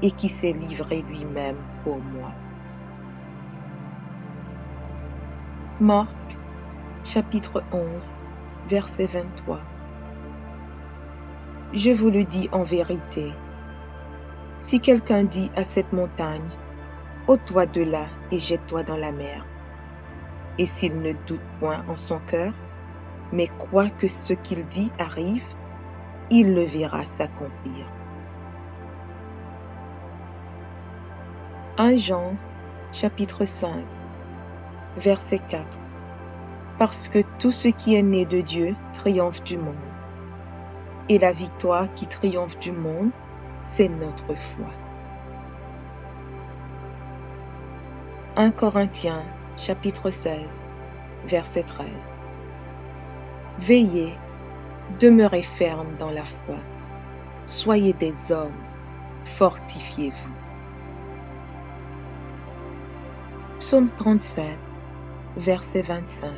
et qui s'est livré lui-même pour moi. Marc, chapitre 11, verset 23. Je vous le dis en vérité, si quelqu'un dit à cette montagne, ôte-toi de là et jette-toi dans la mer, et s'il ne doute point en son cœur, mais croit que ce qu'il dit arrive, il le verra s'accomplir. 1 Jean, chapitre 5, verset 4. Parce que tout ce qui est né de Dieu triomphe du monde. Et la victoire qui triomphe du monde, c'est notre foi. 1 Corinthiens, chapitre 16, verset 13. Veillez, demeurez fermes dans la foi. Soyez des hommes, fortifiez-vous. Psaume 37, verset 25.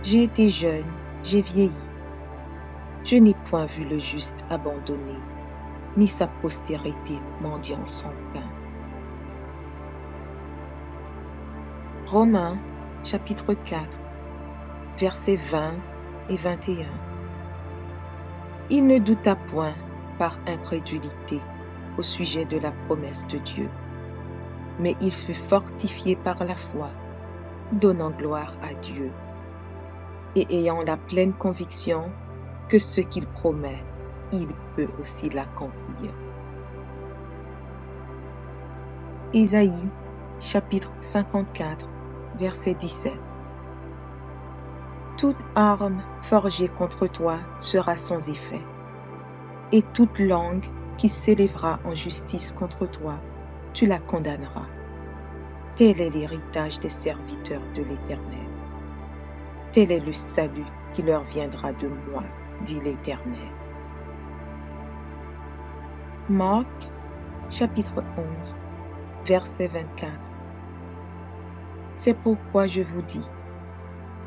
J'ai été jeune, j'ai vieilli. Je n'ai point vu le juste abandonné, ni sa postérité mendiant son pain. Romains, chapitre 4, versets 20 et 21. Il ne douta point par incrédulité au sujet de la promesse de Dieu, mais il fut fortifié par la foi, donnant gloire à Dieu, et ayant la pleine conviction que ce qu'il promet, il peut aussi l'accomplir. Isaïe, chapitre 54, verset 17. Toute arme forgée contre toi sera sans effet, et toute langue qui s'élèvera en justice contre toi, tu la condamneras. Tel est l'héritage des serviteurs de l'Éternel. Tel est le salut qui leur viendra de moi, dit l'Éternel. Marc, chapitre 11, verset 24. C'est pourquoi je vous dis,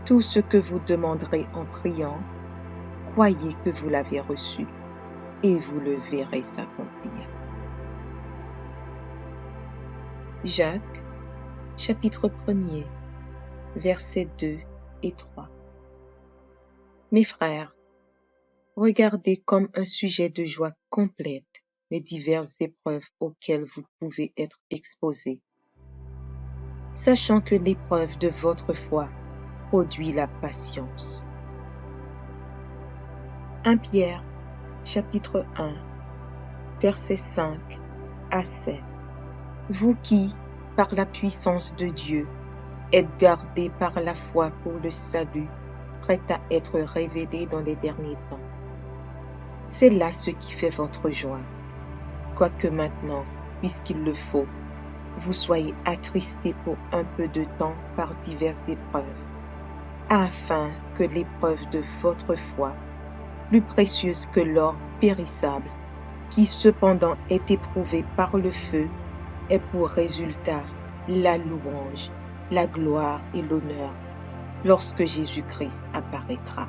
tout ce que vous demanderez en priant, croyez que vous l'avez reçu, et vous le verrez s'accomplir. Jacques, chapitre 1er, versets 2 et 3. Mes frères, regardez comme un sujet de joie complète les diverses épreuves auxquelles vous pouvez être exposés, sachant que l'épreuve de votre foi produit la patience. 1 Pierre, chapitre 1, versets 5 à 7. Vous qui, par la puissance de Dieu, êtes gardés par la foi pour le salut, prête à être révélée dans les derniers temps. C'est là ce qui fait votre joie. Quoique maintenant, puisqu'il le faut, vous soyez attristés pour un peu de temps par diverses épreuves, afin que l'épreuve de votre foi, plus précieuse que l'or périssable, qui cependant est éprouvé par le feu, ait pour résultat la louange, la gloire et l'honneur lorsque Jésus-Christ apparaîtra.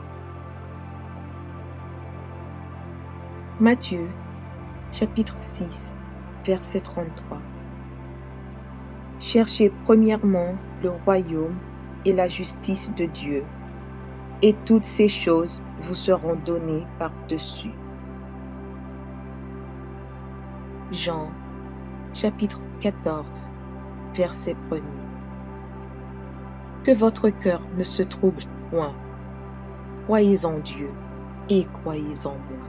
Matthieu, chapitre 6, verset 33. Cherchez premièrement le royaume et la justice de Dieu, et toutes ces choses vous seront données par-dessus. Jean, chapitre 14, verset 1er. Que votre cœur ne se trouble point. Croyez en Dieu et croyez en moi.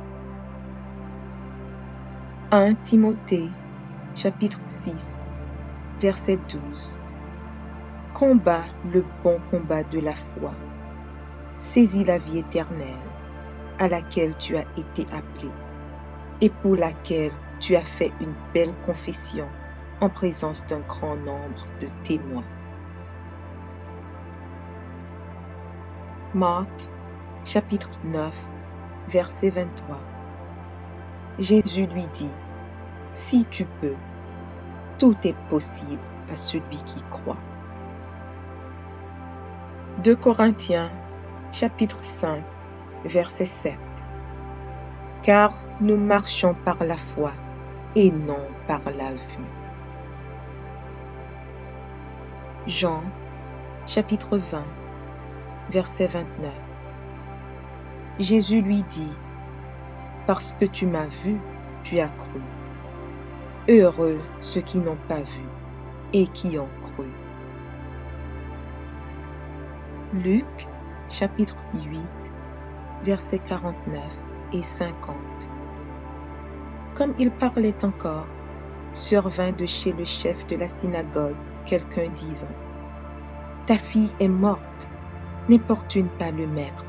1 Timothée, chapitre 6, verset 12. Combat le bon combat de la foi. Saisis la vie éternelle, à laquelle tu as été appelé, et pour laquelle tu as fait une belle confession en présence d'un grand nombre de témoins. Marc, chapitre 9, verset 23. Jésus lui dit, « Si tu peux, tout est possible à celui qui croit. » 2 Corinthiens, chapitre 5, verset 7. Car nous marchons par la foi et non par la vue. Jean, chapitre 20, verset 29. Jésus lui dit, « Parce que tu m'as vu, tu as cru. Heureux ceux qui n'ont pas vu et qui ont cru. » Luc, chapitre 8, versets 49 et 50. Comme il parlait encore, survint de chez le chef de la synagogue quelqu'un disant, « Ta fille est morte, n'importune pas le maître. »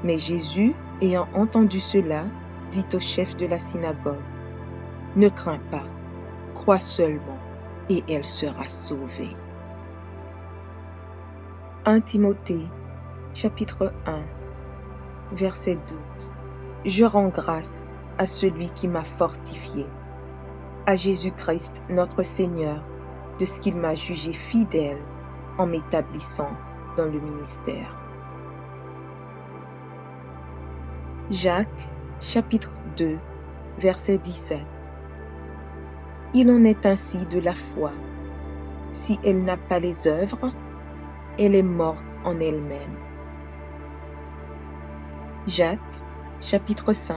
Mais Jésus, ayant entendu cela, dit au chef de la synagogue, « Ne crains pas, crois seulement, et elle sera sauvée. » 1 Timothée, chapitre 1, verset 12. Je rends grâce à celui qui m'a fortifié, à Jésus-Christ notre Seigneur, de ce qu'il m'a jugé fidèle en m'établissant dans le ministère. Jacques, chapitre 2, verset 17. Il en est ainsi de la foi. Si elle n'a pas les œuvres, elle est morte en elle-même. Jacques, chapitre 5,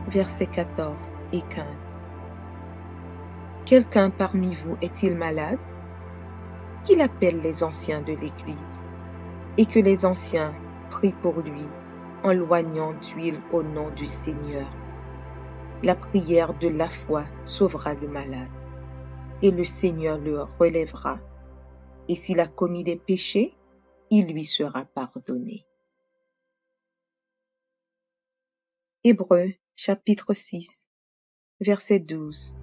versets 14 et 15. Quelqu'un parmi vous est-il malade? Qu'il appelle les anciens de l'Église, et que les anciens prient pour lui en loignant d'huile au nom du Seigneur. La prière de la foi sauvera le malade, et le Seigneur le relèvera. Et s'il a commis des péchés, il lui sera pardonné. Hébreux, chapitre 6, verset 12.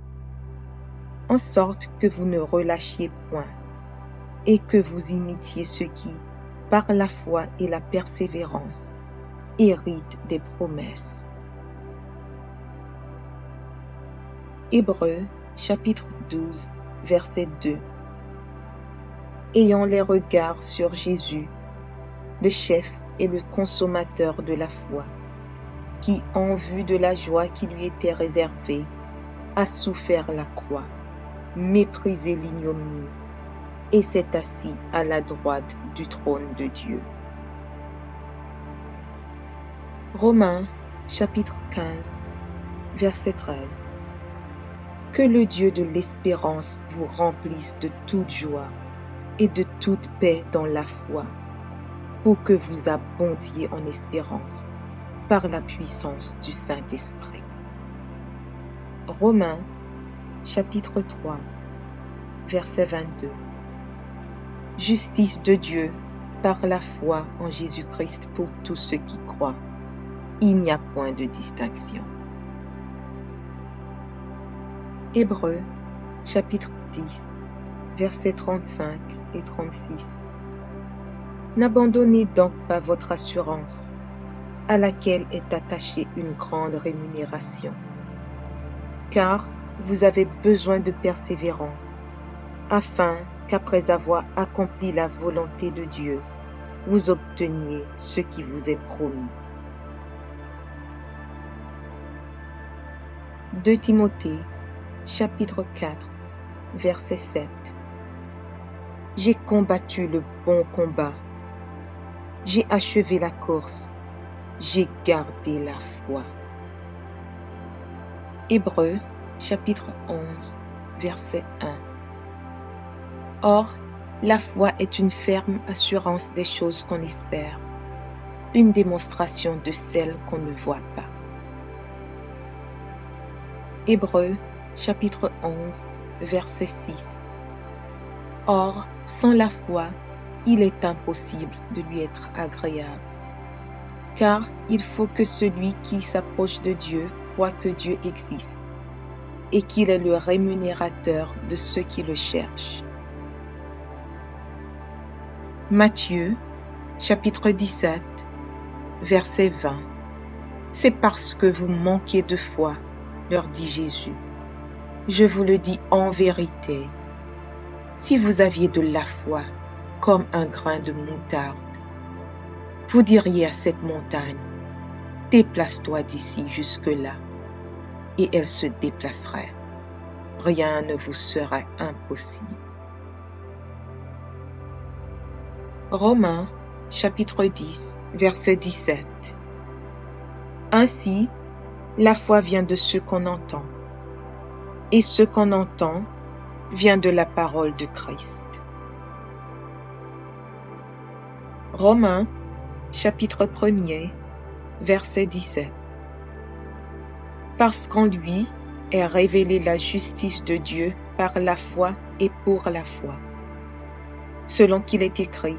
En sorte que vous ne relâchiez point, et que vous imitiez ceux qui, par la foi et la persévérance, héritent des promesses. Hébreux, chapitre 12, verset 2. Ayant les regards sur Jésus, le chef et le consommateur de la foi, qui, en vue de la joie qui lui était réservée, a souffert la croix, méprisé l'ignominie, et s'est assis à la droite du trône de Dieu. Romains, chapitre 15, verset 13. Que le Dieu de l'espérance vous remplisse de toute joie et de toute paix dans la foi, pour que vous abondiez en espérance par la puissance du Saint-Esprit. Romains, chapitre 3, verset 22. Justice de Dieu par la foi en Jésus-Christ pour tous ceux qui croient. Il n'y a point de distinction. Hébreux, chapitre 10, versets 35 et 36. N'abandonnez donc pas votre assurance, à laquelle est attachée une grande rémunération, car vous avez besoin de persévérance, afin qu'après avoir accompli la volonté de Dieu, vous obteniez ce qui vous est promis. 2 Timothée, chapitre 4, verset 7. J'ai combattu le bon combat, j'ai achevé la course, j'ai gardé la foi. Hébreux, chapitre 11, verset 1. Or, la foi est une ferme assurance des choses qu'on espère, une démonstration de celles qu'on ne voit pas. Hébreux, chapitre 11, verset 6. Or, sans la foi, il est impossible de lui être agréable, car il faut que celui qui s'approche de Dieu croit que Dieu existe et qu'il est le rémunérateur de ceux qui le cherchent. Matthieu, chapitre 17, verset 20. C'est parce que vous manquez de foi, leur dit Jésus. Je vous le dis en vérité, si vous aviez de la foi comme un grain de moutarde, vous diriez à cette montagne, déplace-toi d'ici jusque-là, et elle se déplacerait. Rien ne vous serait impossible. Romains, chapitre 10, verset 17. Ainsi, la foi vient de ce qu'on entend, et ce qu'on entend vient de la parole de Christ. Romains, chapitre 1er, verset 17. Parce qu'en lui est révélée la justice de Dieu par la foi et pour la foi. Selon qu'il est écrit,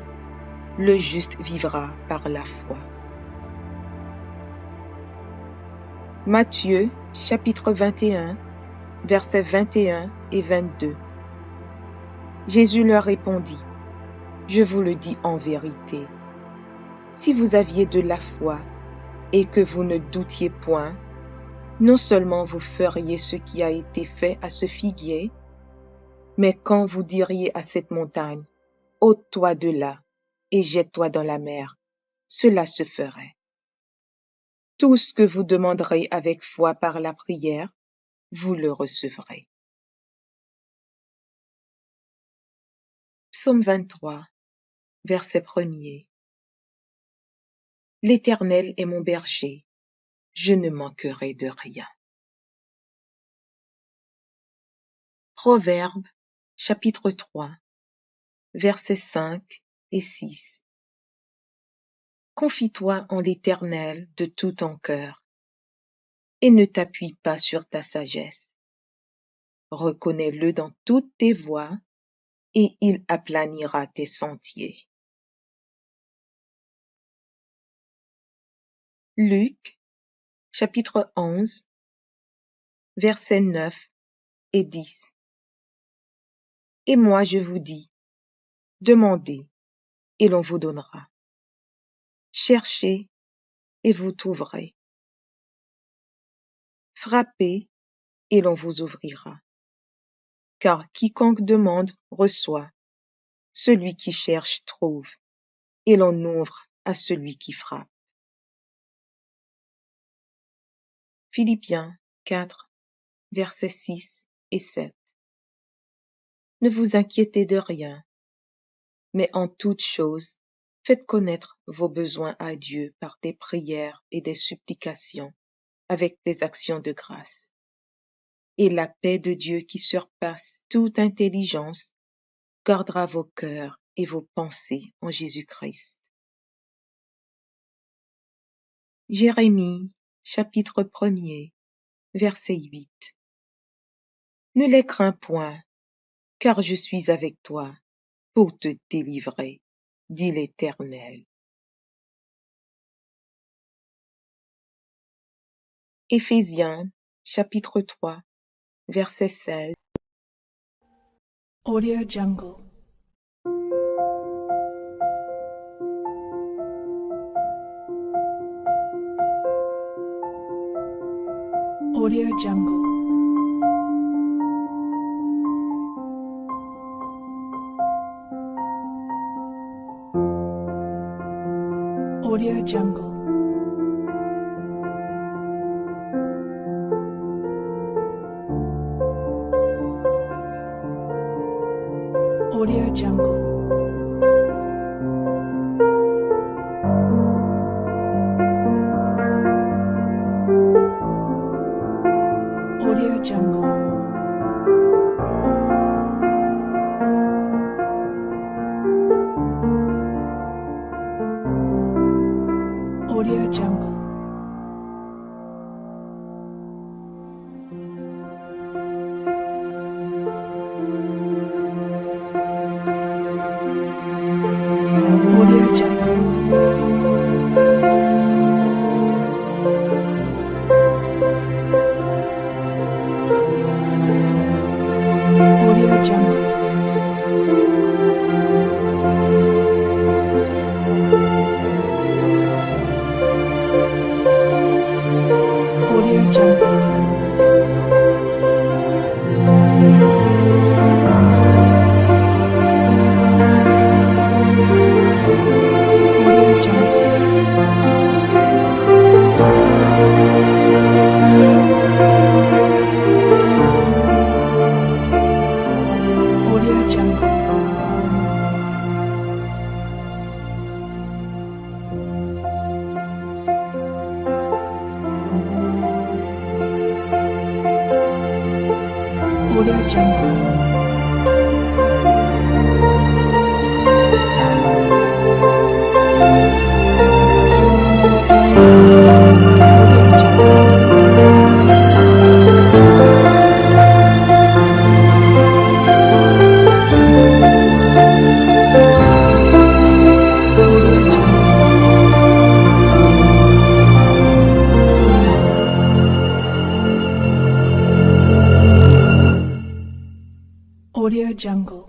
le juste vivra par la foi. Matthieu, chapitre 21, versets 21 et 22. Jésus leur répondit, je vous le dis en vérité, si vous aviez de la foi et que vous ne doutiez point, non seulement vous feriez ce qui a été fait à ce figuier, mais quand vous diriez à cette montagne, ôte-toi de là et jette-toi dans la mer, cela se ferait. Tout ce que vous demanderez avec foi par la prière, vous le recevrez. Psaume 23, verset 1er. L'Éternel est mon berger, je ne manquerai de rien. Proverbes, chapitre 3, versets 5 et 6. Confie-toi en l'Éternel de tout ton cœur, et ne t'appuie pas sur ta sagesse. Reconnais-le dans toutes tes voies, et il aplanira tes sentiers. Luc, chapitre 11, versets 9 et 10. Et moi je vous dis, demandez, et l'on vous donnera. Cherchez, et vous trouverez. Frappez, et l'on vous ouvrira. Car quiconque demande reçoit, celui qui cherche trouve, et l'on ouvre à celui qui frappe. Philippiens 4, versets 6 et 7. Ne vous inquiétez de rien, mais en toute chose, faites connaître vos besoins à Dieu par des prières et des supplications, avec des actions de grâce. Et la paix de Dieu qui surpasse toute intelligence gardera vos cœurs et vos pensées en Jésus-Christ. Jérémie, chapitre 1er, verset 8. Ne les crains point, car je suis avec toi pour te délivrer. dit l'Éternel. Éphésiens, chapitre 3, verset 16. Audio Jungle. Audio Jungle. Audio Jungle. Audio Jungle. Audio Jungle. Audio Jungle. Audio Jungle. Audio Jungle. Audio Jungle. Audio Jungle. Audio Jungle. Audio Jungle. Audio Jungle.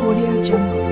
Audio Jungle.